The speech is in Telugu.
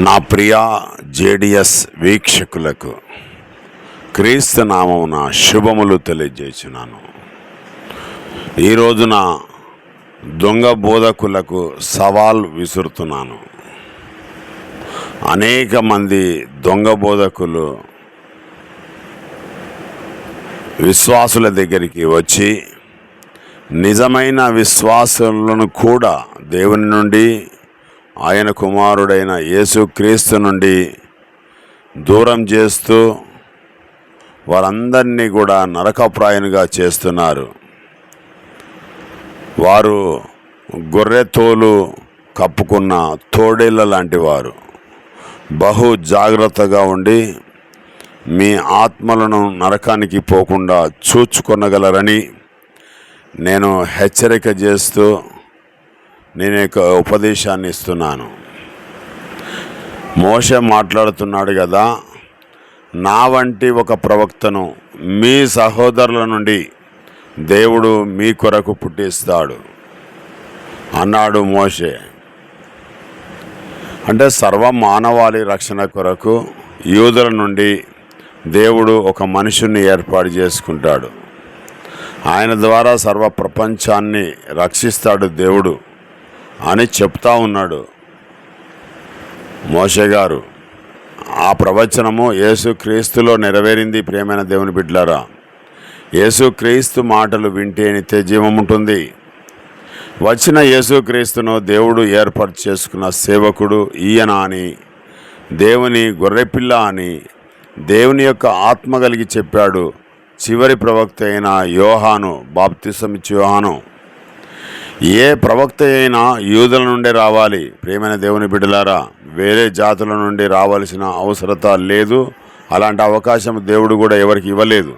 నా ప్రియ జేడిఎస్ వీక్షకులకు క్రీస్తు నామమున శుభములు తెలియజేస్తున్నాను. ఈ రోజున దొంగ బోధకులకు సవాల్ విసురుతున్నాను. అనేక మంది దొంగ బోధకులు విశ్వాసుల దగ్గరికి వచ్చి నిజమైన విశ్వాసులను కూడా దేవుని నుండి, ఆయన కుమారుడైన యేసుక్రీస్తు నుండి దూరం చేస్తూ వారందరినీ కూడా నరకప్రాయునిగా చేస్తున్నారు. వారు గొర్రె తోలు కప్పుకున్న తోడేళ్ళ లాంటి వారు. బహు జాగ్రత్తగా ఉండి మీ ఆత్మలను నరకానికి పోకుండా చూచుకొనగలరని నేను హెచ్చరిక చేస్తూ నేను ఉపదేశాన్ని ఇస్తున్నాను. మోషే మాట్లాడుతున్నాడు కదా, నా వంటి ఒక ప్రవక్తను మీ సహోదరుల నుండి దేవుడు మీ కొరకు పుట్టిస్తాడు అన్నాడు మోషే. అంటే సర్వ మానవాళి రక్షణ కొరకు యూదుల నుండి దేవుడు ఒక మనుషుని ఏర్పాటు చేసుకుంటాడు. ఆయన ద్వారా సర్వ ప్రపంచాన్ని రక్షిస్తాడు దేవుడు అని చెప్తా ఉన్నాడు మోషే గారు. ఆ ప్రవచనము యేసుక్రీస్తులో నెరవేరింది. ప్రియమైన దేవుని బిడ్డలారా, యేసుక్రీస్తు మాటలు వింటే నిత్య జీవం ఉంటుంది. వచ్చిన యేసుక్రీస్తును దేవుడు ఏర్పాటు చేసుకున్న సేవకుడు ఈయన అని, దేవుని గొర్రెపిల్ల అని దేవుని యొక్క ఆత్మ కలిగి చెప్పాడు చివరి ప్రవక్త అయిన యోహాను, బాప్తిసమిచ్చు యోహాను. ఏ ప్రవక్త అయినా యూదుల నుండి రావాలి. ప్రియమైన దేవుని బిడ్డలారా, వేరే జాతుల నుండి రావాల్సిన అవసరత లేదు. అలాంటి అవకాశం దేవుడు కూడా ఎవరికి ఇవ్వలేదు.